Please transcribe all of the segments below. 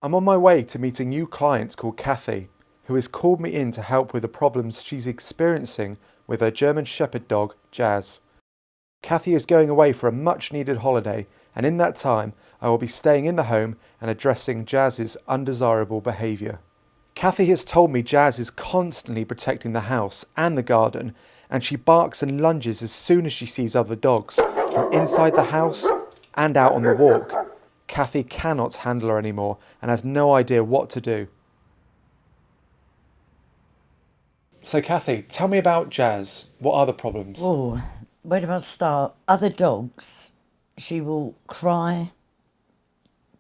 I'm on my way to meet a new client called Kathy, who has called me in to help with the problems she's experiencing with her German Shepherd dog, Jazz. Kathy is going away for a much needed holiday, and in that time I will be staying in the home and addressing Jazz's undesirable behaviour. Kathy has told me Jazz is constantly protecting the house and the garden, and she barks and lunges as soon as she sees other dogs, from inside the house and out on the walk. Kathy cannot handle her anymore and has no idea what to do. So Kathy, tell me about Jazz. What are the problems? Oh, where do I start? Other dogs, she will cry,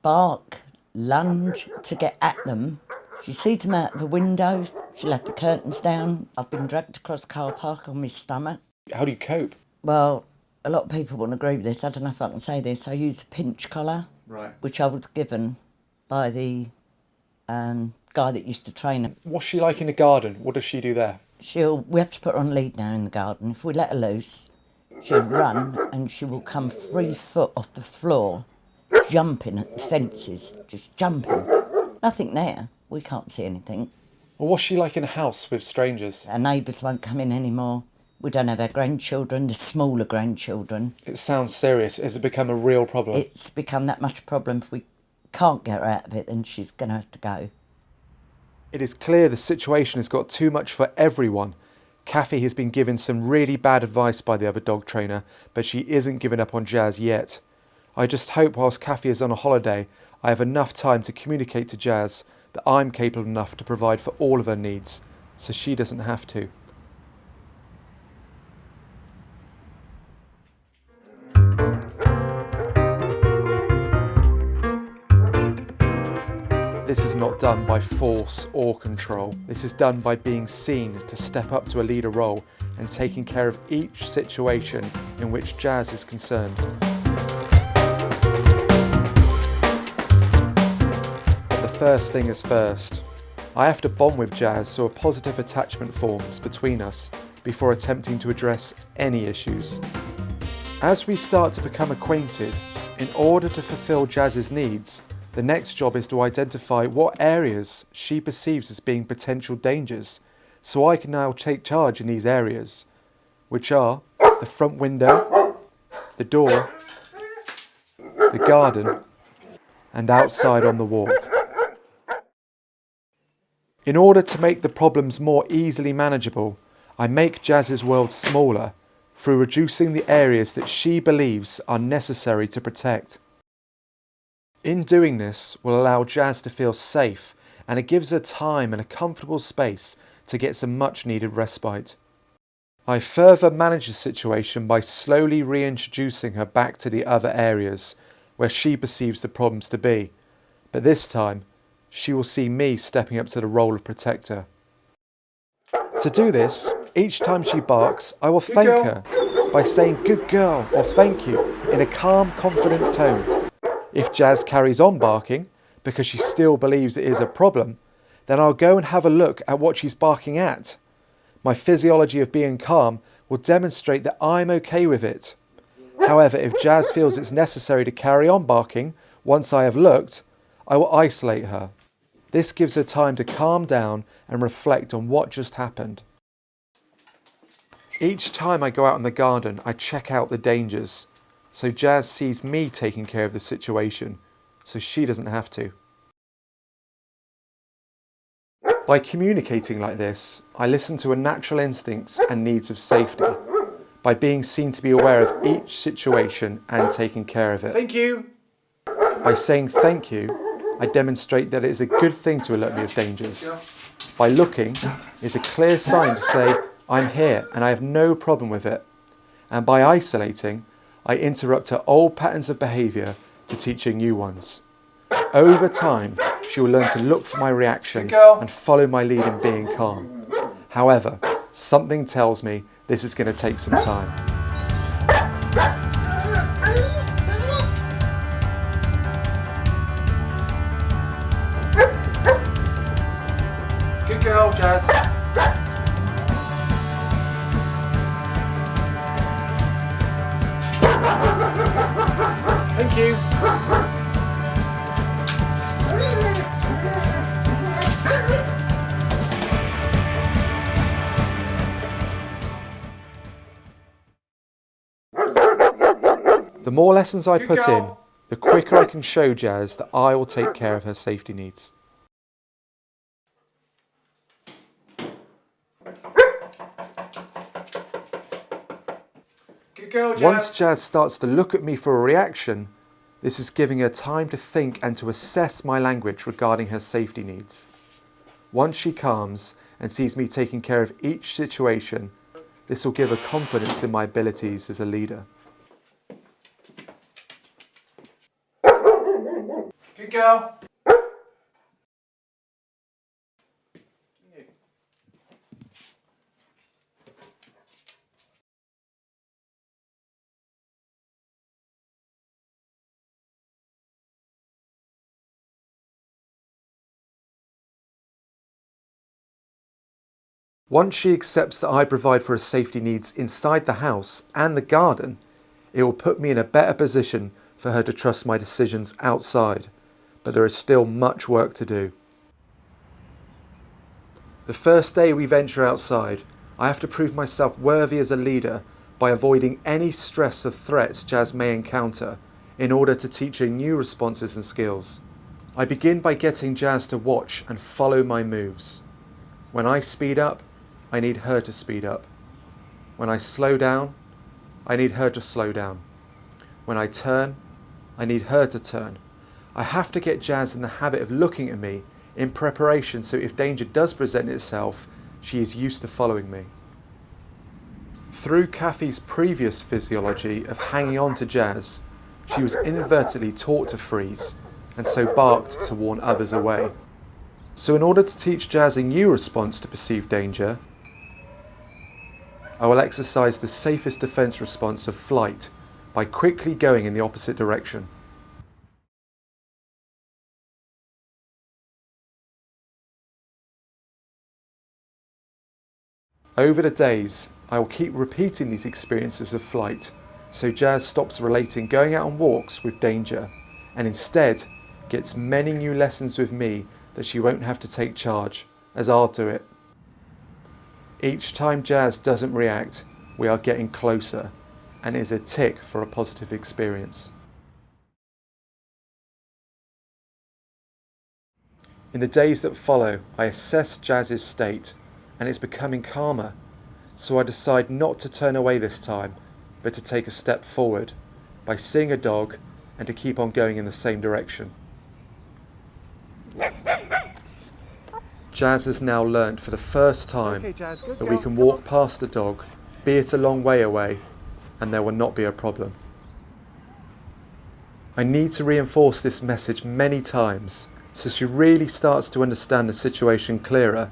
bark, lunge to get at them. She sees them out the window, she'll have the curtains down. I've been dragged across the car park on my stomach. How do you cope? Well, a lot of people wouldn't agree with this. I don't know if I can say this. I use a pinch collar, Right. which I was given by the guy that used to train her. What's she like in the garden? What does she do there? We have to put her on lead now in the garden. If we let her loose, she'll run and she will come 3 foot off the floor, jumping at the fences, just jumping. Nothing there. We can't see anything. Well, what's she like in the house with strangers? Our neighbours won't come in anymore. We don't have our grandchildren, the smaller grandchildren. It sounds serious. Has it become a real problem? It's become that much a problem. If we can't get her out of it, then she's going to have to go. It is clear the situation has got too much for everyone. Kathy has been given some really bad advice by the other dog trainer, but she isn't giving up on Jazz yet. I just hope whilst Kathy is on a holiday, I have enough time to communicate to Jazz that I'm capable enough to provide for all of her needs, so she doesn't have to. This is not done by force or control. This is done by being seen to step up to a leader role and taking care of each situation in which Jazz is concerned. But the first thing is first. I have to bond with Jazz so a positive attachment forms between us before attempting to address any issues. As we start to become acquainted, in order to fulfill Jazz's needs, the next job is to identify what areas she perceives as being potential dangers, so I can now take charge in these areas, which are the front window, the door, the garden, and outside on the walk. In order to make the problems more easily manageable, I make Jazz's world smaller through reducing the areas that she believes are necessary to protect. In doing this will allow Jazz to feel safe, and it gives her time and a comfortable space to get some much needed respite. I further manage the situation by slowly reintroducing her back to the other areas where she perceives the problems to be, but this time she will see me stepping up to the role of protector. To do this, each time she barks, I will thank her by saying "good girl" or "thank you" in a calm, confident tone. If Jazz carries on barking, because she still believes it is a problem, then I'll go and have a look at what she's barking at. My physiology of being calm will demonstrate that I'm okay with it. However, if Jazz feels it's necessary to carry on barking once I have looked, I will isolate her. This gives her time to calm down and reflect on what just happened. Each time I go out in the garden, I check out the dangers, so Jazz sees me taking care of the situation, so she doesn't have to. By communicating like this, I listen to her natural instincts and needs of safety, by being seen to be aware of each situation and taking care of it. Thank you. By saying thank you, I demonstrate that it is a good thing to alert me of dangers. By looking is a clear sign to say I'm here and I have no problem with it. And by isolating, I interrupt her old patterns of behaviour to teach her new ones. Over time, she will learn to look for my reaction and follow my lead in being calm. However, something tells me this is going to take some time. Good girl, Jazz. Thank you. The more lessons I put in, the quicker I can show Jazz that I will take care of her safety needs. Good girl, Jazz. Once Jazz starts to look at me for a reaction, this is giving her time to think and to assess my language regarding her safety needs. Once she calms and sees me taking care of each situation, this will give her confidence in my abilities as a leader. Good girl. Once she accepts that I provide for her safety needs inside the house and the garden, it will put me in a better position for her to trust my decisions outside, but there is still much work to do. The first day we venture outside, I have to prove myself worthy as a leader by avoiding any stress of threats Jazz may encounter in order to teach her new responses and skills. I begin by getting Jazz to watch and follow my moves. When I speed up, I need her to speed up. When I slow down, I need her to slow down. When I turn, I need her to turn. I have to get Jazz in the habit of looking at me in preparation so if danger does present itself, she is used to following me. Through Kathy's previous physiology of hanging on to Jazz, she was inadvertently taught to freeze and so barked to warn others away. So in order to teach Jazz a new response to perceived danger, I will exercise the safest defense response of flight by quickly going in the opposite direction. Over the days, I will keep repeating these experiences of flight so Jazz stops relating going out on walks with danger and instead gets many new lessons with me that she won't have to take charge, as I'll do it. Each time Jazz doesn't react, we are getting closer, and it is a tick for a positive experience. In the days that follow, I assess Jazz's state, and it's becoming calmer, so I decide not to turn away this time, but to take a step forward by seeing a dog and to keep on going in the same direction. Jazz has now learnt for the first time that we can walk past the dog, be it a long way away, and there will not be a problem. I need to reinforce this message many times so she really starts to understand the situation clearer.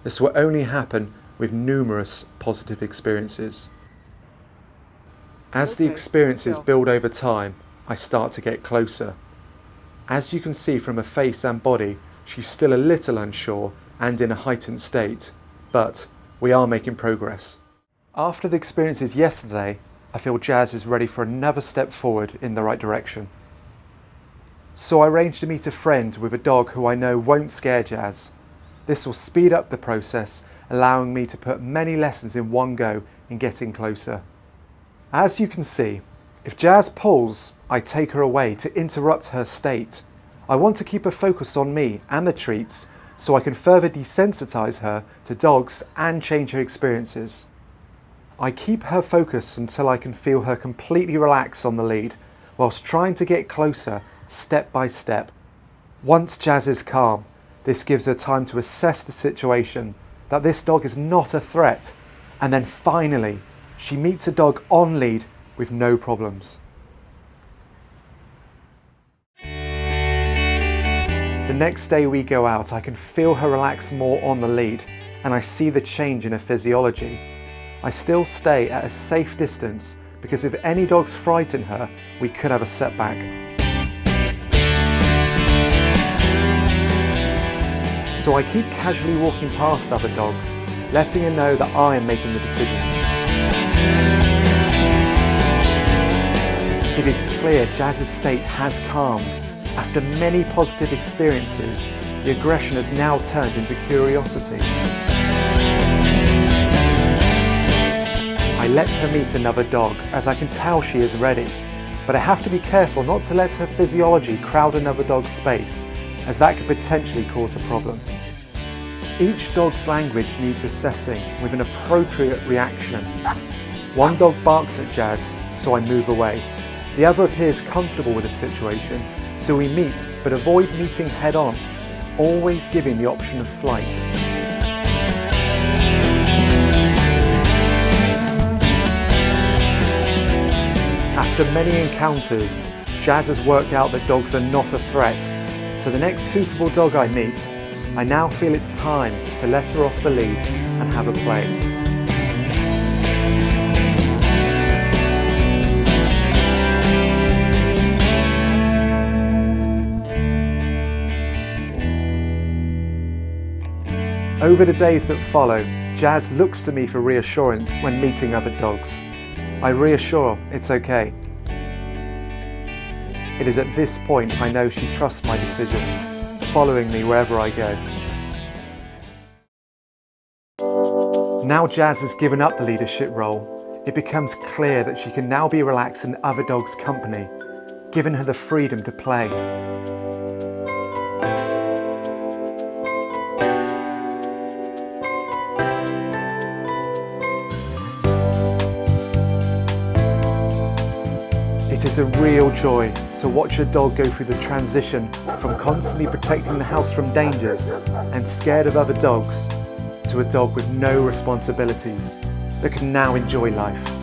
This will only happen with numerous positive experiences. As the experiences build over time, I start to get closer. As you can see from her face and body, she's still a little unsure and in a heightened state, but we are making progress. After the experiences yesterday, I feel Jazz is ready for another step forward in the right direction. So I arranged to meet a friend with a dog who I know won't scare Jazz. This will speed up the process, allowing me to put many lessons in one go in getting closer. As you can see, if Jazz pulls, I take her away to interrupt her state. I want to keep her focused on me and the treats so I can further desensitize her to dogs and change her experiences. I keep her focused until I can feel her completely relax on the lead, whilst trying to get closer step by step. Once Jazz is calm, this gives her time to assess the situation, that this dog is not a threat, and then finally, she meets a dog on lead with no problems. The next day we go out, I can feel her relax more on the lead, and I see the change in her physiology. I still stay at a safe distance because if any dogs frighten her, we could have a setback. So I keep casually walking past other dogs, letting her know that I am making the decisions. It is clear Jazz's state has calmed. After many positive experiences, the aggression has now turned into curiosity. I let her meet another dog, as I can tell she is ready, but I have to be careful not to let her physiology crowd another dog's space, as that could potentially cause a problem. Each dog's language needs assessing with an appropriate reaction. One dog barks at Jazz, so I move away. The other appears comfortable with the situation, so we meet but avoid meeting head on, always giving the option of flight. After many encounters, Jazz has worked out that dogs are not a threat, so the next suitable dog I meet, I now feel it's time to let her off the lead and have a play. Over the days that follow, Jazz looks to me for reassurance when meeting other dogs. I reassure it's okay. It is at this point I know she trusts my decisions, following me wherever I go. Now Jazz has given up the leadership role, it becomes clear that she can now be relaxed in other dogs' company, giving her the freedom to play. It is a real joy to watch a dog go through the transition from constantly protecting the house from dangers and scared of other dogs to a dog with no responsibilities that can now enjoy life.